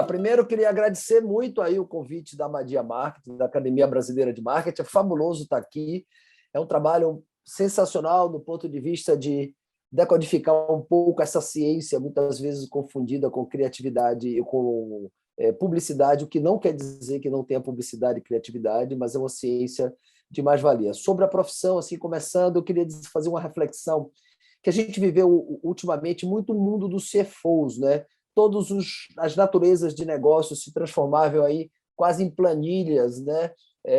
primeiro eu queria agradecer muito aí o convite da Madia Marketing, da Academia Brasileira de Marketing. É fabuloso estar aqui. É um trabalho sensacional do ponto de vista de decodificar um pouco essa ciência, muitas vezes confundida com criatividade e com publicidade, o que não quer dizer que não tenha publicidade e criatividade, mas é uma ciência de mais-valia. Sobre a profissão, assim, começando, eu queria fazer uma reflexão que a gente viveu ultimamente muito o mundo dos CFOs, né? Todas as naturezas de negócios se transformavam aí quase em planilhas, né?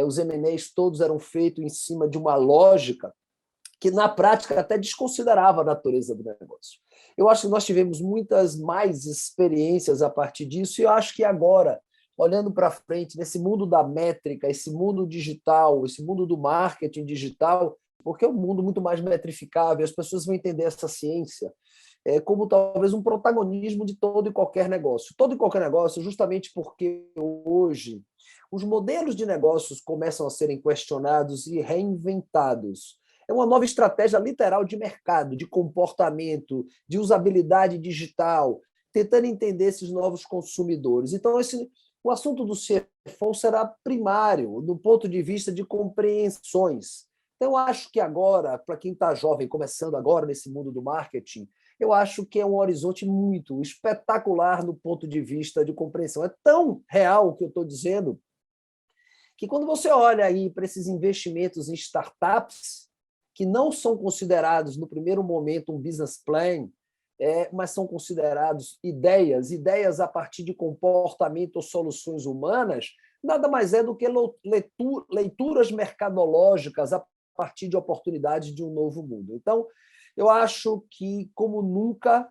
Os M&As todos eram feitos em cima de uma lógica que, na prática, até desconsiderava a natureza do negócio. Eu acho que nós tivemos muitas mais experiências a partir disso, e eu acho que agora, olhando para frente, nesse mundo da métrica, esse mundo digital, esse mundo do marketing digital, porque é um mundo muito mais metrificável, as pessoas vão entender essa ciência como talvez um protagonismo de todo e qualquer negócio. Todo e qualquer negócio, justamente porque hoje os modelos de negócios começam a serem questionados e reinventados. É uma nova estratégia literal de mercado, de comportamento, de usabilidade digital, tentando entender esses novos consumidores. Então, o assunto do CFO será primário, do ponto de vista de compreensões. Então, eu acho que agora, para quem está jovem, começando agora nesse mundo do marketing, eu acho que é um horizonte muito espetacular do ponto de vista de compreensão. É tão real o que eu estou dizendo que quando você olha aí para esses investimentos em startups, que não são considerados no primeiro momento um business plan, mas são considerados ideias a partir de comportamento ou soluções humanas, nada mais é do que leituras mercadológicas a partir de oportunidades de um novo mundo. Então, eu acho que, como nunca,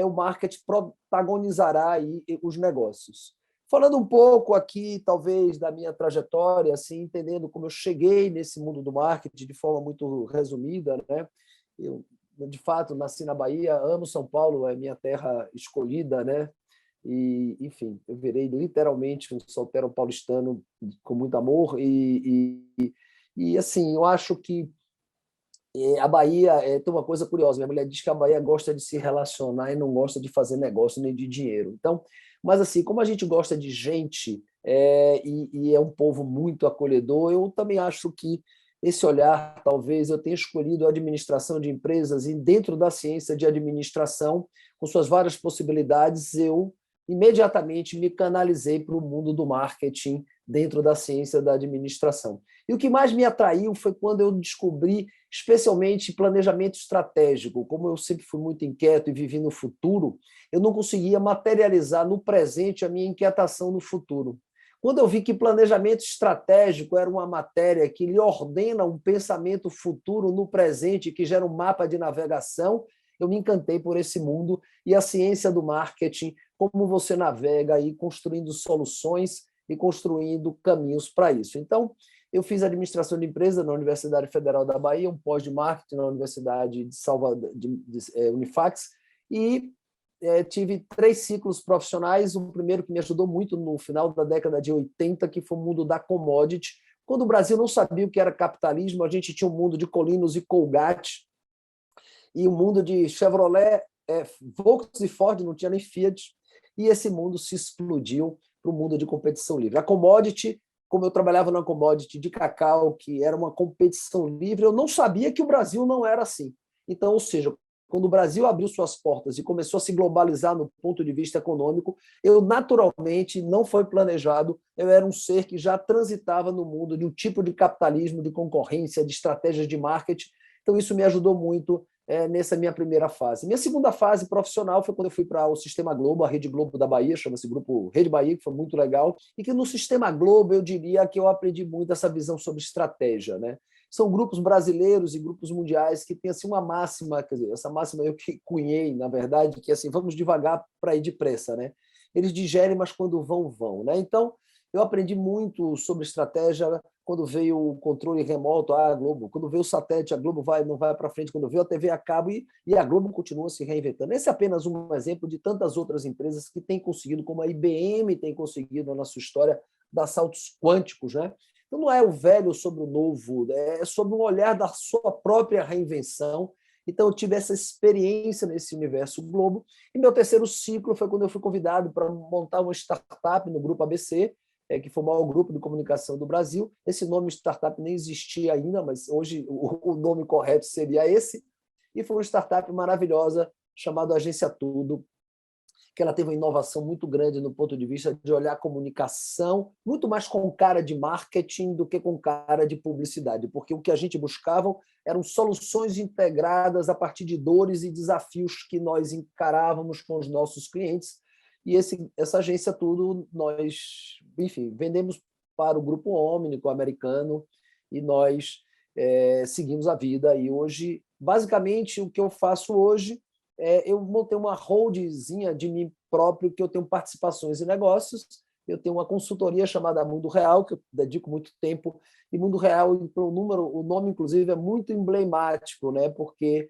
o marketing protagonizará aí os negócios. Falando um pouco aqui, talvez, da minha trajetória, assim, entendendo como eu cheguei nesse mundo do marketing de forma muito resumida, né? Eu, de fato, nasci na Bahia, amo São Paulo, é minha terra escolhida, né? E, enfim, eu virei literalmente um solteiro paulistano com muito amor e assim, eu acho que a Bahia tem uma coisa curiosa. Minha mulher diz que a Bahia gosta de se relacionar e não gosta de fazer negócio nem de dinheiro. Então, mas assim, como a gente gosta de gente e é um povo muito acolhedor, eu também acho que esse olhar, talvez eu tenha escolhido a administração de empresas e dentro da ciência de administração, com suas várias possibilidades, eu imediatamente me canalizei para o mundo do marketing dentro da ciência da administração. E o que mais me atraiu foi quando eu descobri, especialmente, planejamento estratégico. Como eu sempre fui muito inquieto e vivi no futuro, eu não conseguia materializar no presente a minha inquietação no futuro. Quando eu vi que planejamento estratégico era uma matéria que lhe ordena um pensamento futuro no presente, que gera um mapa de navegação, eu me encantei por esse mundo e a ciência do marketing, como você navega aí construindo soluções e construindo caminhos para isso. Então, eu fiz administração de empresa na Universidade Federal da Bahia, um pós de marketing na Universidade de Salvador, Unifax, e tive 3 ciclos profissionais. O primeiro que me ajudou muito no final da década de 80, que foi o mundo da commodity. Quando o Brasil não sabia o que era capitalismo, a gente tinha um mundo de Colinos e Colgate, e um mundo de Chevrolet, Volkswagen e Ford, não tinha nem Fiat, e esse mundo se explodiu para o mundo de competição livre. A commodity, como eu trabalhava na commodity de cacau, que era uma competição livre, eu não sabia que o Brasil não era assim. Então, ou seja, quando o Brasil abriu suas portas e começou a se globalizar no ponto de vista econômico, eu naturalmente, não foi planejado, eu era um ser que já transitava no mundo de um tipo de capitalismo, de concorrência, de estratégias de marketing. Então, isso me ajudou muito nessa minha primeira fase. Minha segunda fase profissional foi quando eu fui para o Sistema Globo, a Rede Globo da Bahia, chama-se Grupo Rede Bahia, que foi muito legal, e que no Sistema Globo eu diria que eu aprendi muito essa visão sobre estratégia, né? São grupos brasileiros e grupos mundiais que têm assim, uma máxima, quer dizer, essa máxima eu que cunhei, na verdade, que assim, vamos devagar para ir depressa, né? Eles digerem, mas quando vão, vão, né? Então, eu aprendi muito sobre estratégia quando veio o controle remoto, a Globo, quando veio o satélite, a Globo não vai para frente, quando veio a TV a cabo e a Globo continua se reinventando. Esse é apenas um exemplo de tantas outras empresas que têm conseguido, como a IBM tem conseguido na sua história, dar saltos quânticos, né? Então não é o velho sobre o novo, é sobre um olhar da sua própria reinvenção Então, eu tive essa experiência nesse universo Globo. E meu terceiro ciclo foi quando eu fui convidado para montar uma startup no Grupo ABC, que foi o maior grupo de comunicação do Brasil. Esse nome startup nem existia ainda, mas hoje o nome correto seria esse. E foi uma startup maravilhosa chamada Agência Tudo, que ela teve uma inovação muito grande no ponto de vista de olhar a comunicação muito mais com cara de marketing do que com cara de publicidade, porque o que a gente buscava eram soluções integradas a partir de dores e desafios que nós encarávamos com os nossos clientes. E essa agência Tudo, nós, enfim, vendemos para o grupo Omnico americano e nós seguimos a vida. E hoje, basicamente, o que eu faço hoje eu montei uma holdzinha de mim próprio, que eu tenho participações em negócios, eu tenho uma consultoria chamada Mundo Real, que eu dedico muito tempo, e Mundo Real, o nome, inclusive, é muito emblemático, né? Porque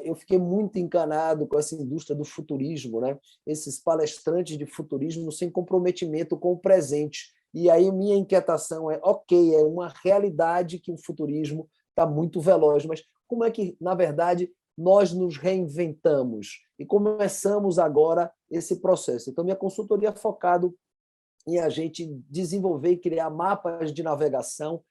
eu fiquei muito encanado com essa indústria do futurismo, né? Esses palestrantes de futurismo sem comprometimento com o presente. E aí minha inquietação é, ok, é uma realidade que o futurismo está muito veloz, mas como é que, na verdade, nós nos reinventamos e começamos agora esse processo. Então, minha consultoria é focada em a gente desenvolver e criar mapas de navegação,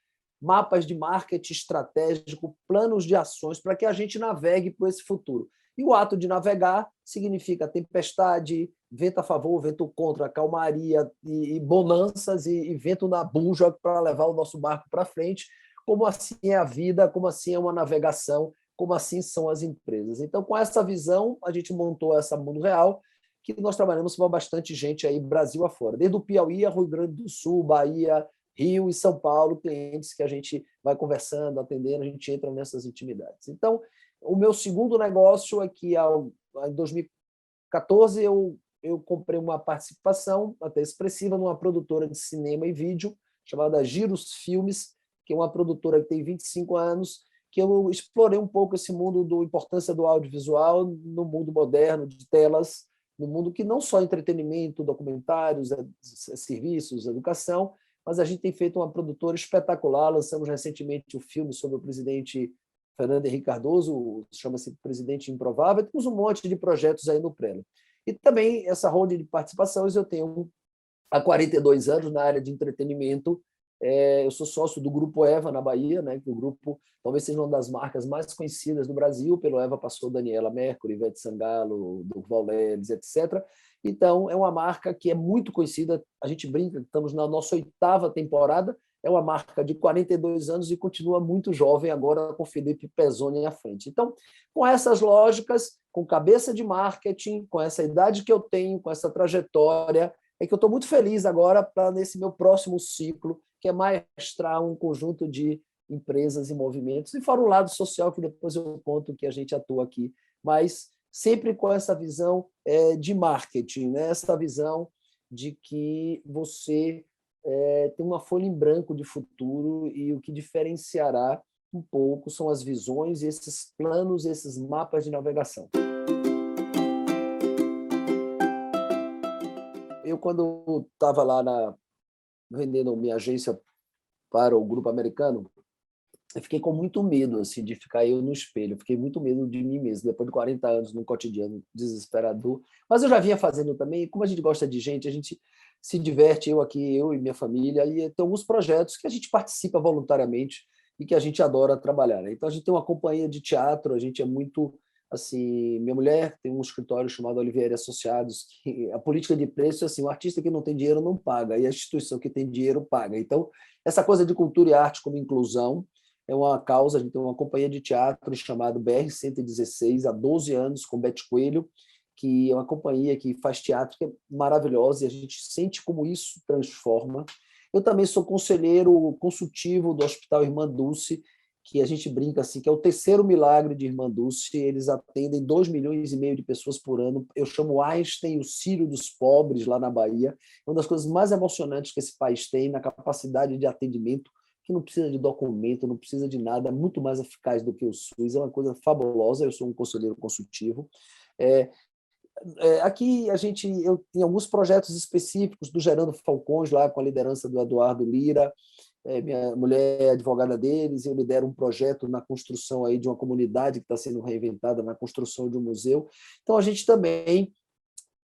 mapas de marketing estratégico, planos de ações para que a gente navegue por esse futuro. E o ato de navegar significa tempestade, vento a favor, vento contra, calmaria e bonanças e vento na buja para levar o nosso barco para frente. Como assim é a vida, como assim é uma navegação, como assim são as empresas. Então, com essa visão, a gente montou essa Mundo Real, que nós trabalhamos com bastante gente aí, Brasil afora, desde o Piauí a Rio Grande do Sul, Bahia, Rio e São Paulo, clientes que a gente vai conversando, atendendo, a gente entra nessas intimidades. Então, o meu segundo negócio é que, em 2014, eu comprei uma participação até expressiva numa produtora de cinema e vídeo, chamada Giros Filmes, que é uma produtora que tem 25 anos, que eu explorei um pouco esse mundo da importância do audiovisual no mundo moderno, de telas, no mundo que não só entretenimento, documentários, serviços, educação, mas a gente tem feito uma produtora espetacular. Lançamos recentemente o filme sobre o presidente Fernando Henrique Cardoso, chama-se Presidente Improvável. Temos um monte de projetos aí no Prelo. E também essa roda de participações eu tenho há 42 anos na área de entretenimento. Eu sou sócio do Grupo Eva, na Bahia, né? Que o grupo talvez seja uma das marcas mais conhecidas do Brasil. Pelo Eva passou Daniela Mercury, Ivete Sangalo, Durval Leles, etc. Então, é uma marca que é muito conhecida. A gente brinca, estamos na nossa 8ª temporada. É uma marca de 42 anos e continua muito jovem agora com Felipe Pezzoni à frente. Então, com essas lógicas, com cabeça de marketing, com essa idade que eu tenho, com essa trajetória, é que eu estou muito feliz agora para, nesse meu próximo ciclo, que é maestrar um conjunto de empresas e movimentos, e fora um lado social, que depois eu conto que a gente atua aqui, mas sempre com essa visão de marketing, né? Essa visão de que você tem uma folha em branco de futuro e o que diferenciará um pouco são as visões, esses planos, esses mapas de navegação. Eu, quando estava lá vendendo minha agência para o grupo americano, eu fiquei com muito medo assim, de ficar eu no espelho. Eu fiquei muito medo de mim mesmo, depois de 40 anos no cotidiano desesperador. Mas eu já vinha fazendo também, como a gente gosta de gente, a gente se diverte, eu aqui, eu e minha família, e tem alguns projetos que a gente participa voluntariamente e que a gente adora trabalhar, né? Então, a gente tem uma companhia de teatro, a gente é muito assim, minha mulher tem um escritório chamado Oliveira Associados, que a política de preço é assim, o artista que não tem dinheiro não paga, e a instituição que tem dinheiro paga. Então, essa coisa de cultura e arte como inclusão é uma causa. A gente tem uma companhia de teatro chamada BR-116, há 12 anos, com Bete Coelho, que é uma companhia que faz teatro, que é maravilhosa, e a gente sente como isso transforma. Eu também sou conselheiro consultivo do Hospital Irmã Dulce, que a gente brinca assim, que é o terceiro milagre de Irmã Dulce. Eles atendem 2,5 milhões de pessoas por ano. Eu chamo Einstein, o Círio dos pobres, lá na Bahia. É uma das coisas mais emocionantes que esse país tem, na capacidade de atendimento, que não precisa de documento, não precisa de nada, muito mais eficaz do que o SUS. É uma coisa fabulosa. Eu sou um conselheiro consultivo. Aqui eu tenho alguns projetos específicos do Gerando Falcões, lá com a liderança do Eduardo Lira, Minha mulher é advogada deles, eu lidero um projeto na construção aí de uma comunidade que está sendo reinventada, na construção de um museu. Então, a gente também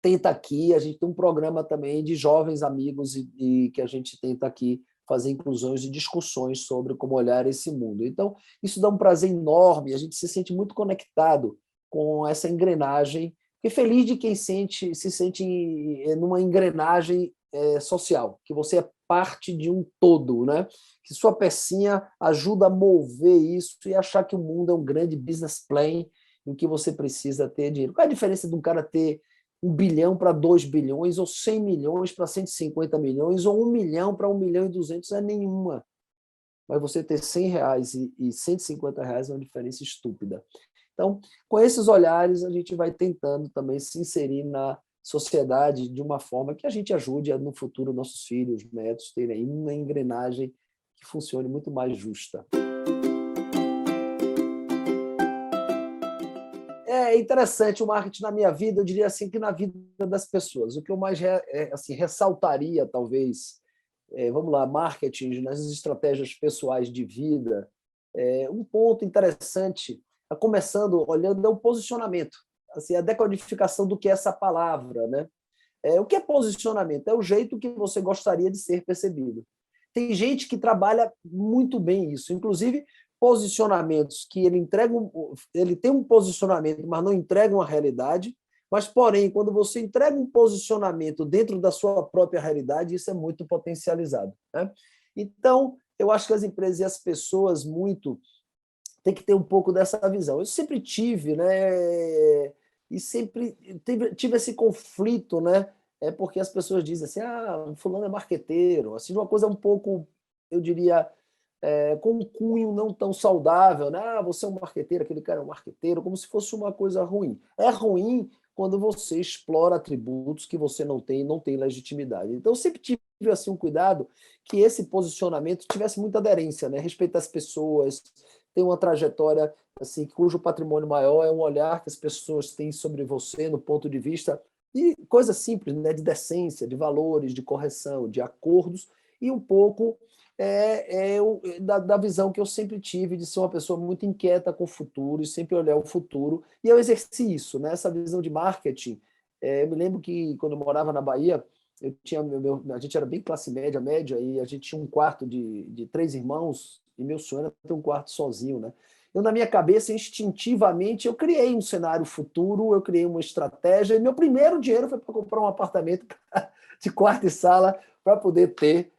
tenta aqui, a gente tem um programa também de jovens amigos e que a gente tenta aqui fazer inclusões e discussões sobre como olhar esse mundo. Então, isso dá um prazer enorme, a gente se sente muito conectado com essa engrenagem, e feliz de quem se sente numa engrenagem social, que você é parte de um todo, né? Que sua pecinha ajuda a mover isso e achar que o mundo é um grande business plan em que você precisa ter dinheiro. Qual é a diferença de um cara ter 1 bilhão para 2 bilhões, ou 100 milhões para 150 milhões, ou 1 milhão para 1 milhão e 200? É nenhuma. Mas você ter R$ 100 e R$ 150 é uma diferença estúpida. Então, com esses olhares, a gente vai tentando também se inserir na sociedade de uma forma que a gente ajude a, no futuro, nossos filhos, netos, terem uma engrenagem que funcione muito mais justa. É interessante o marketing na minha vida, eu diria assim, que na vida das pessoas. O que eu mais assim, ressaltaria, talvez, vamos lá, marketing nas estratégias pessoais de vida, um ponto interessante, começando olhando, é o posicionamento, assim, a decodificação do que é essa palavra, né? O que é posicionamento? É o jeito que você gostaria de ser percebido. Tem gente que trabalha muito bem isso, inclusive posicionamentos que ele tem um posicionamento, mas não entrega uma realidade. Mas, porém, quando você entrega um posicionamento dentro da sua própria realidade, isso é muito potencializado, né? Então, eu acho que as empresas e as pessoas muito têm que ter um pouco dessa visão. Eu sempre tive, né? E sempre tive esse conflito, né? Porque as pessoas dizem assim, fulano é marqueteiro, assim, uma coisa um pouco, eu diria, com um cunho não tão saudável, né? Você é um marqueteiro, aquele cara é um marqueteiro, como se fosse uma coisa ruim. É ruim quando você explora atributos que você não tem legitimidade. Então, eu sempre tive assim, um cuidado que esse posicionamento tivesse muita aderência, né? Respeitar as pessoas, ter uma trajetória assim, cujo patrimônio maior é um olhar que as pessoas têm sobre você no ponto de vista de coisas simples, né? De decência, de valores, de correção, de acordos, e um pouco da visão que eu sempre tive de ser uma pessoa muito inquieta com o futuro e sempre olhar o futuro. E eu exerci isso, né? Essa visão de marketing. Eu me lembro que, quando eu morava na Bahia, eu tinha a gente era bem classe média, média, e a gente tinha um quarto de 3 irmãos, e meu sonho era ter um quarto sozinho, né? Eu, na minha cabeça, instintivamente, eu criei um cenário futuro, eu criei uma estratégia, e meu primeiro dinheiro foi para comprar um apartamento de quarto e sala para poder ter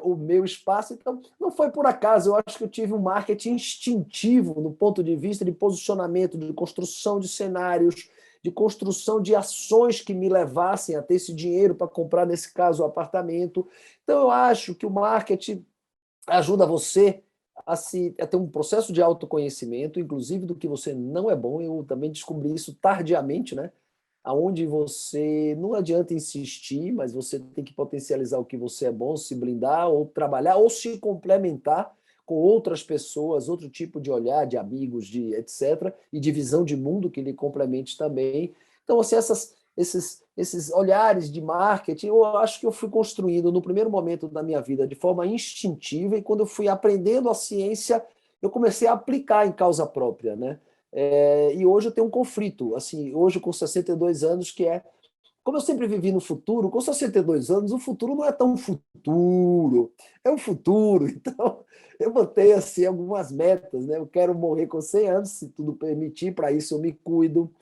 o meu espaço. Então, não foi por acaso, eu acho que eu tive um marketing instintivo no ponto de vista de posicionamento, de construção de cenários, de construção de ações que me levassem a ter esse dinheiro para comprar, nesse caso, o apartamento. Então, eu acho que o marketing ajuda você a ter um processo de autoconhecimento, inclusive do que você não é bom. Eu também descobri isso tardiamente, né? Aonde você não adianta insistir, mas você tem que potencializar o que você é bom, se blindar ou trabalhar ou se complementar com outras pessoas, outro tipo de olhar, de amigos, de etc, e de visão de mundo que lhe complemente também. Então, assim, esses olhares de marketing, eu acho que eu fui construindo no primeiro momento da minha vida de forma instintiva, e quando eu fui aprendendo a ciência, eu comecei a aplicar em causa própria, né? E hoje eu tenho um conflito, assim, hoje com 62 anos, que como eu sempre vivi no futuro, com 62 anos, o futuro não é tão futuro, é um futuro. Então, eu botei assim algumas metas, né? Eu quero morrer com 100 anos, se tudo permitir, para isso eu me cuido.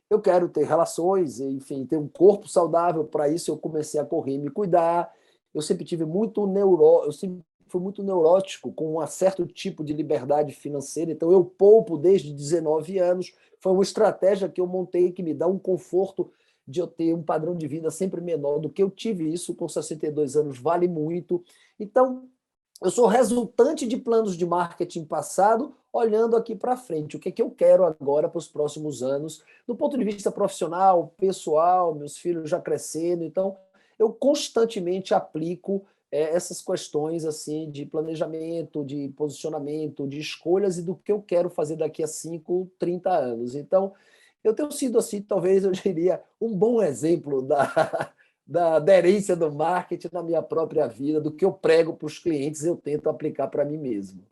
Eu quero ter relações, enfim, ter um corpo saudável, para isso eu comecei a correr e me cuidar. Eu sempre tive eu sempre fui muito neurótico com um certo tipo de liberdade financeira, então eu poupo desde 19 anos. Foi uma estratégia que eu montei que me dá um conforto de eu ter um padrão de vida sempre menor do que eu tive. Isso com 62 anos vale muito. Então, eu sou resultante de planos de marketing passado, olhando aqui para frente. O que é que eu quero agora para os próximos anos, do ponto de vista profissional, pessoal, meus filhos já crescendo. Então, eu constantemente aplico essas questões assim de planejamento, de posicionamento, de escolhas e do que eu quero fazer daqui a 5, 30 anos. Então, eu tenho sido assim, talvez eu diria, um bom exemplo da aderência do marketing na minha própria vida, do que eu prego para os clientes, eu tento aplicar para mim mesmo.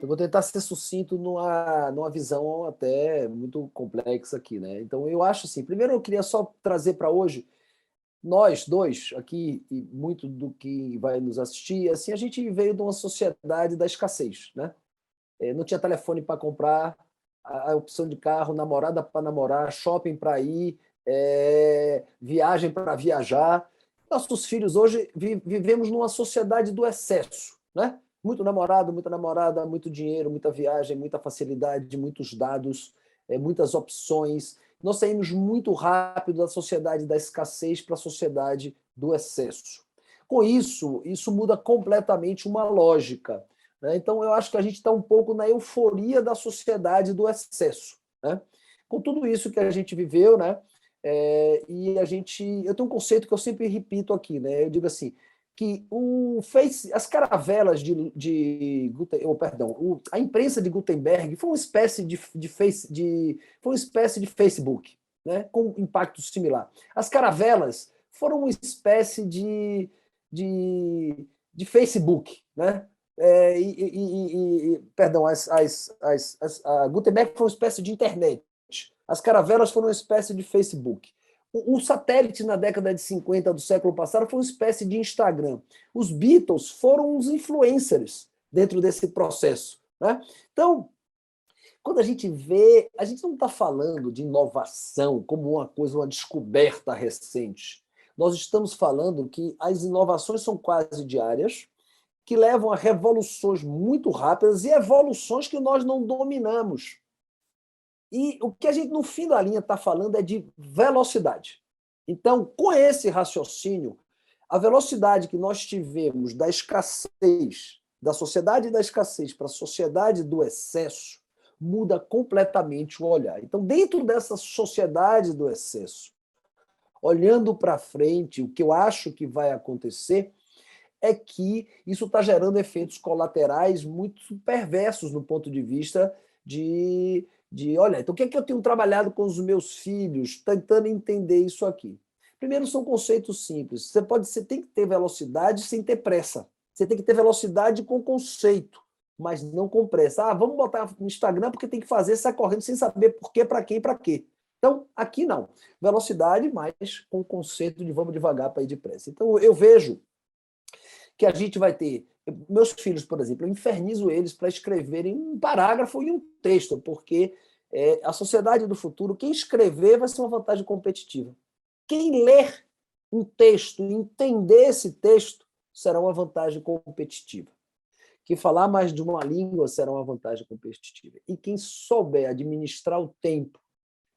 Eu vou tentar ser sucinto numa visão até muito complexa aqui, né? Então, eu acho assim, primeiro eu queria só trazer para hoje, nós dois aqui, e muito do que vai nos assistir, assim, a gente veio de uma sociedade da escassez, né? Não tinha telefone para comprar, a opção de carro, namorada para namorar, shopping para ir, viagem para viajar. Nossos filhos hoje vivemos numa sociedade do excesso, né? Muito namorado, muita namorada, muito dinheiro, muita viagem, muita facilidade, muitos dados, muitas opções. Nós saímos muito rápido da sociedade da escassez para a sociedade do excesso. Com isso, isso muda completamente uma lógica, né? Então, eu acho que a gente está um pouco na euforia da sociedade do excesso, né? Com tudo isso que a gente viveu, né? Eu tenho um conceito que eu sempre repito aqui, né? Eu digo assim, que as caravelas a imprensa de Gutenberg foi uma espécie foi uma espécie de Facebook, né? Com um impacto similar. As caravelas foram uma espécie de Facebook, né? Perdão, a Gutenberg foi uma espécie de internet. As caravelas foram uma espécie de Facebook. O satélite na década de 50 do século passado foi uma espécie de Instagram. Os Beatles foram os influencers dentro desse processo, né? Então, quando a gente vê, a gente não está falando de inovação como uma coisa, uma descoberta recente. Nós estamos falando que as inovações são quase diárias, que levam a revoluções muito rápidas e evoluções que nós não dominamos. E o que a gente, no fim da linha, está falando é de velocidade. Então, com esse raciocínio, a velocidade que nós tivemos da escassez, da sociedade da escassez para a sociedade do excesso, muda completamente o olhar. Então, dentro dessa sociedade do excesso, olhando para frente, o que eu acho que vai acontecer é que isso está gerando efeitos colaterais muito perversos no ponto de vista olha, então o que é que eu tenho trabalhado com os meus filhos, tentando entender isso aqui? Primeiro, são conceitos simples. Você tem que ter velocidade sem ter pressa. Você tem que ter velocidade com conceito, mas não com pressa. Ah, vamos botar no Instagram porque tem que fazer, sai correndo sem saber por quê, para quem e para quê. Então, aqui não. Velocidade, mas com o conceito de vamos devagar para ir depressa. Então, eu vejo que a gente vai ter. Meus filhos, por exemplo, eu infernizo eles para escreverem um parágrafo e um texto, porque a sociedade do futuro, quem escrever vai ser uma vantagem competitiva. Quem ler um texto e entender esse texto será uma vantagem competitiva. Quem falar mais de uma língua será uma vantagem competitiva. E quem souber administrar o tempo,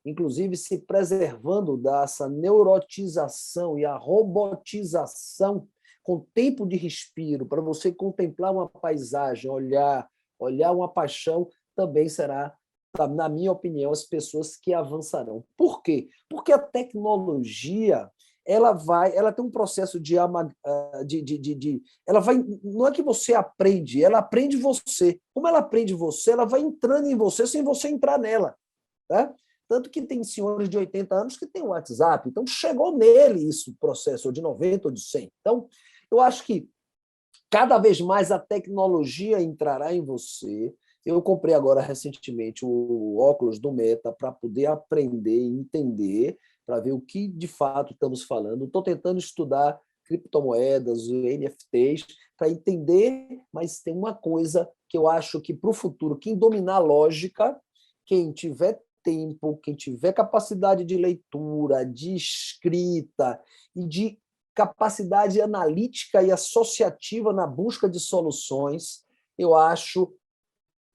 inclusive se preservando dessa neurotização e a robotização, com tempo de respiro, para você contemplar uma paisagem, olhar uma paixão, também será, na minha opinião, as pessoas que avançarão. Por quê? Porque a tecnologia ela tem um processo ela vai, não é que você aprende, ela aprende você. Como ela aprende você, ela vai entrando em você sem você entrar nela, tá? Tanto que tem senhores de 80 anos que têm um WhatsApp, então chegou nele isso, o processo, ou de 90 ou de 100. Então, eu acho que cada vez mais a tecnologia entrará em você. Eu comprei agora recentemente o óculos do Meta para poder aprender e entender, para ver o que de fato estamos falando. Estou tentando estudar criptomoedas, NFTs, para entender, mas tem uma coisa que eu acho que para o futuro, quem dominar a lógica, quem tiver tempo, quem tiver capacidade de leitura, de escrita e de capacidade analítica e associativa na busca de soluções, eu acho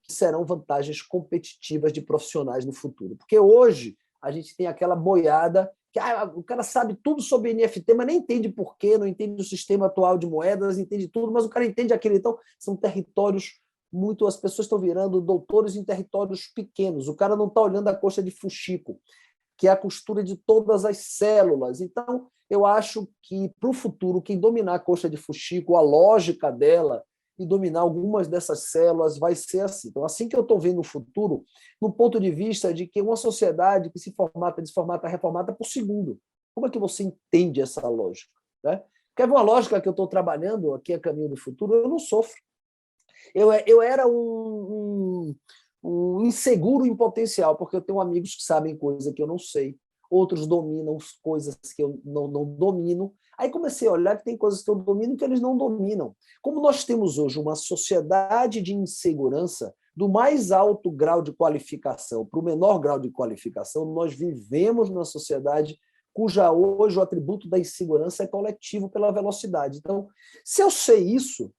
que serão vantagens competitivas de profissionais no futuro. Porque hoje a gente tem aquela boiada que o cara sabe tudo sobre NFT, mas nem entende por quê, não entende o sistema atual de moedas, entende tudo, mas o cara entende aquilo. Então, são territórios as pessoas estão virando doutores em territórios pequenos. O cara não está olhando a coxa de fuxico, que é a costura de todas as células. Então, eu acho que, para o futuro, quem dominar a coxa de fuxico, a lógica dela, e dominar algumas dessas células, vai ser assim. Então, assim que eu estou vendo o futuro, no ponto de vista de que uma sociedade que se formata, desformata, reformata por segundo. Como é que você entende essa lógica? Né? Quer ver uma lógica que eu estou trabalhando aqui a caminho do futuro? Eu não sofro. Eu era um inseguro em potencial, porque eu tenho amigos que sabem coisa que eu não sei, outros dominam coisas que eu não domino. Aí comecei a olhar que tem coisas que eu domino que eles não dominam. Como nós temos hoje uma sociedade de insegurança, do mais alto grau de qualificação para o menor grau de qualificação, nós vivemos numa sociedade cuja hoje o atributo da insegurança é coletivo pela velocidade. Então, se eu sei isso,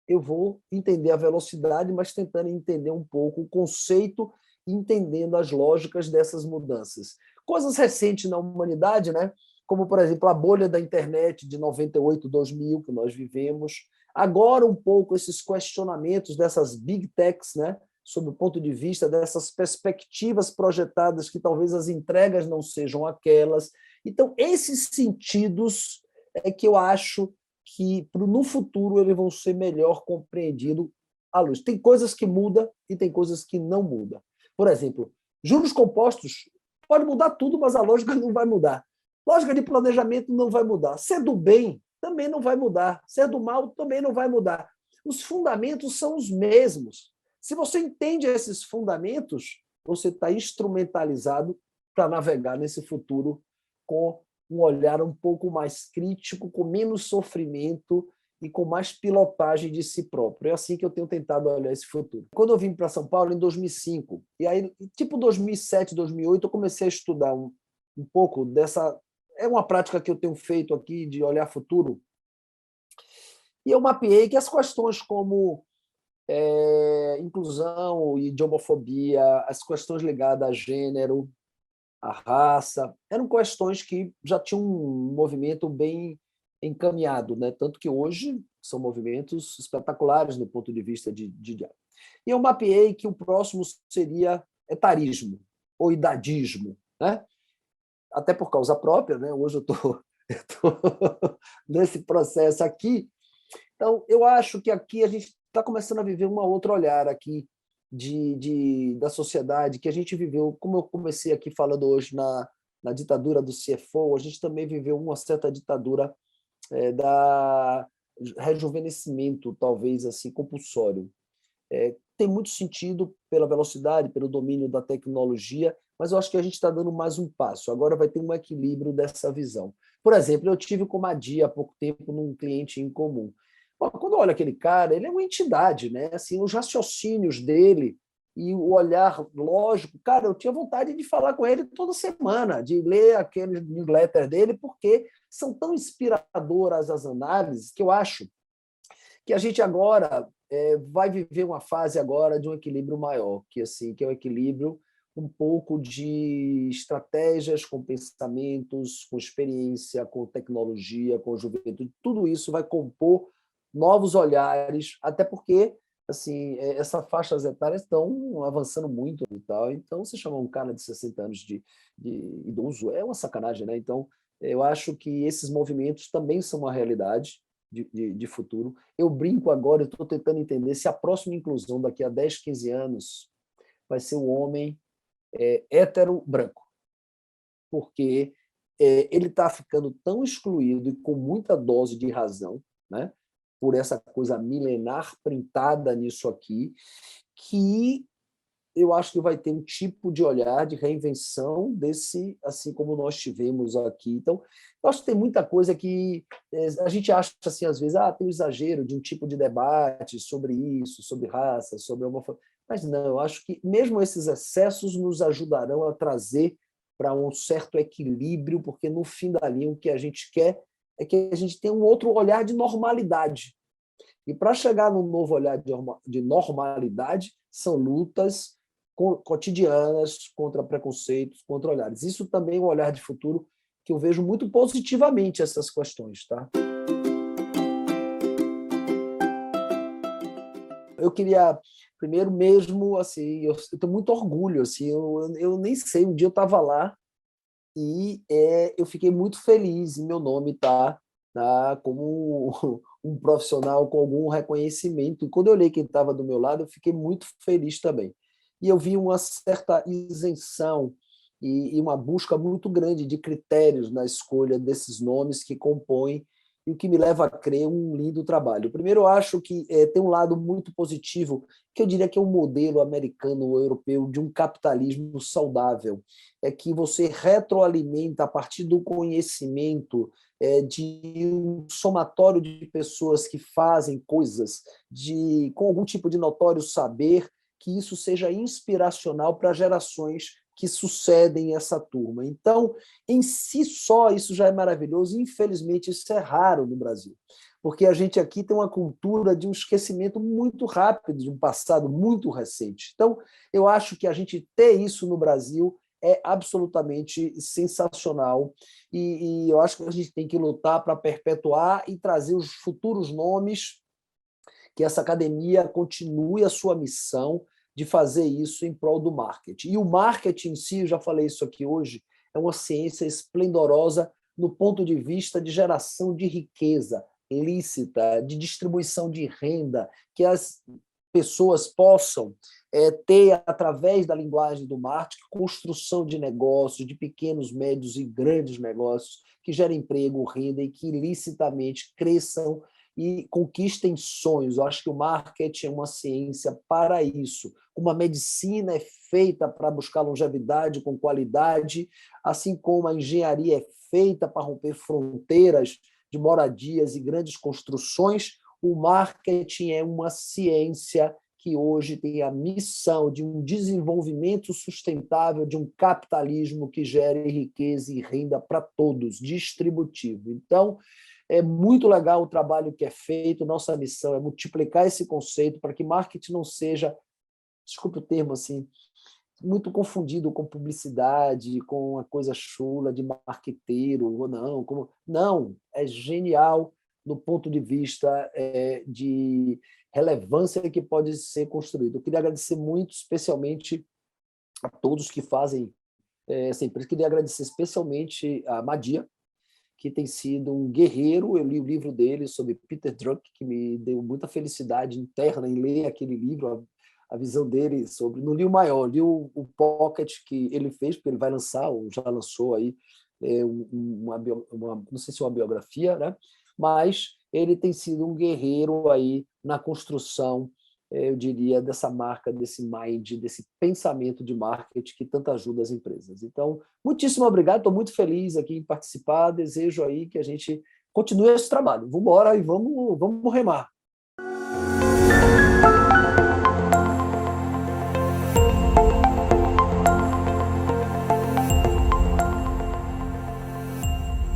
eu vou entender a velocidade, mas tentando entender um pouco o conceito e entendendo as lógicas dessas mudanças. Coisas recentes na humanidade, né? Como, por exemplo, a bolha da internet de 98, 2000, que nós vivemos. Agora, um pouco, esses questionamentos dessas big techs, né? Sob o ponto de vista dessas perspectivas projetadas, que talvez as entregas não sejam aquelas. Então, esses sentidos é que eu acho que no futuro eles vão ser melhor compreendidos à luz. Tem coisas que mudam e tem coisas que não mudam. Por exemplo, juros compostos pode mudar tudo, mas a lógica não vai mudar. Lógica de planejamento não vai mudar. Ser do bem também não vai mudar. Ser do mal também não vai mudar. Os fundamentos são os mesmos. Se você entende esses fundamentos, você está instrumentalizado para navegar nesse futuro com um olhar um pouco mais crítico, com menos sofrimento e com mais pilotagem de si próprio. É assim que eu tenho tentado olhar esse futuro. Quando eu vim para São Paulo, em 2005, e aí, tipo 2007, 2008, eu comecei a estudar um pouco dessa... É uma prática que eu tenho feito aqui de olhar futuro. E eu mapeei que as questões como inclusão e de homofobia, as questões ligadas a gênero, a raça, eram questões que já tinham um movimento bem encaminhado, né? Tanto que hoje são movimentos espetaculares do ponto de vista de diálogo. E eu mapeei que o próximo seria etarismo ou idadismo, né? Até por causa própria, né? Hoje eu estou nesse processo aqui. Então, eu acho que aqui a gente está começando a viver um outro olhar aqui da sociedade que a gente viveu, como eu comecei aqui falando hoje na ditadura do CFO, a gente também viveu uma certa ditadura da rejuvenescimento, talvez assim, compulsório. Tem muito sentido pela velocidade, pelo domínio da tecnologia, mas eu acho que a gente está dando mais um passo. Agora vai ter um equilíbrio dessa visão. Por exemplo, eu tive com a Dia há pouco tempo num cliente em comum. Quando eu olho aquele cara, ele é uma entidade, né? Assim, os raciocínios dele e o olhar lógico, cara, eu tinha vontade de falar com ele toda semana, de ler aquele newsletter dele, porque são tão inspiradoras as análises que eu acho que a gente agora vai viver uma fase agora de um equilíbrio maior, que assim, que é o equilíbrio um pouco de estratégias com pensamentos, com experiência, com tecnologia, com juventude. Tudo isso vai compor novos olhares, até porque assim, essas faixas etárias estão avançando muito e tal. Então, você chamar um cara de 60 anos de idoso é uma sacanagem, né? Então, eu acho que esses movimentos também são uma realidade de futuro. Eu brinco agora, eu estou tentando entender se a próxima inclusão daqui a 10, 15 anos vai ser o homem hétero branco, porque ele está ficando tão excluído e com muita dose de razão, né, por essa coisa milenar printada nisso aqui, que eu acho que vai ter um tipo de olhar de reinvenção desse, assim como nós tivemos aqui. Então, eu acho que tem muita coisa que a gente acha, assim, às vezes, tem um exagero de um tipo de debate sobre isso, sobre raça, sobre homofobia. Mas não, eu acho que mesmo esses excessos nos ajudarão a trazer para um certo equilíbrio, porque no fim da linha o que a gente quer é que a gente tenha um outro olhar de normalidade. E para chegar num novo olhar de normalidade, são lutas cotidianas contra preconceitos, contra olhares. Isso também é um olhar de futuro que eu vejo muito positivamente essas questões. Tá? Eu queria, primeiro mesmo, assim, eu tenho muito orgulho, assim, eu nem sei, um dia eu estava lá e eu fiquei muito feliz em meu nome estar como um profissional com algum reconhecimento. E quando eu olhei quem estava do meu lado, eu fiquei muito feliz também. E eu vi uma certa isenção e uma busca muito grande de critérios na escolha desses nomes que compõem e o que me leva a crer um lindo trabalho. Primeiro, eu acho que tem um lado muito positivo, que eu diria que é um modelo americano ou europeu de um capitalismo saudável, é que você retroalimenta a partir do conhecimento de um somatório de pessoas que fazem coisas com algum tipo de notório saber, que isso seja inspiracional para gerações que sucedem essa turma. Então, em si só, isso já é maravilhoso, e infelizmente isso é raro no Brasil, porque a gente aqui tem uma cultura de um esquecimento muito rápido de um passado muito recente. Então, eu acho que a gente ter isso no Brasil é absolutamente sensacional, e eu acho que a gente tem que lutar para perpetuar e trazer os futuros nomes, que essa academia continue a sua missão de fazer isso em prol do marketing. E o marketing em si, eu já falei isso aqui hoje, é uma ciência esplendorosa no ponto de vista de geração de riqueza lícita, de distribuição de renda, que as pessoas possam ter, através da linguagem do marketing, construção de negócios, de pequenos, médios e grandes negócios, que gerem emprego, renda e que licitamente cresçam e conquistem sonhos. Eu acho que o marketing é uma ciência para isso. Uma medicina é feita para buscar longevidade com qualidade, assim como a engenharia é feita para romper fronteiras de moradias e grandes construções. O marketing é uma ciência que hoje tem a missão de um desenvolvimento sustentável, de um capitalismo que gere riqueza e renda para todos, distributivo. Então, é muito legal o trabalho que é feito, nossa missão é multiplicar esse conceito para que marketing não seja, desculpe o termo, assim, muito confundido com publicidade, com uma coisa chula de marqueteiro, ou não, não, é genial no ponto de vista de relevância que pode ser construído. Eu queria agradecer muito, especialmente, a todos que fazem essa empresa. Queria agradecer especialmente a Madia, que tem sido um guerreiro. Eu li o livro dele sobre Peter Drucker, que me deu muita felicidade interna em ler aquele livro, a visão dele sobre... Não li o maior, li o Pocket que ele fez, porque ele vai lançar, ou já lançou aí, não sei se é uma biografia, né? Mas ele tem sido um guerreiro aí na construção, eu diria, dessa marca, desse mind, desse pensamento de marketing que tanto ajuda as empresas. Então, muitíssimo obrigado, estou muito feliz aqui em participar, desejo aí que a gente continue esse trabalho. Vamos embora e vamos remar.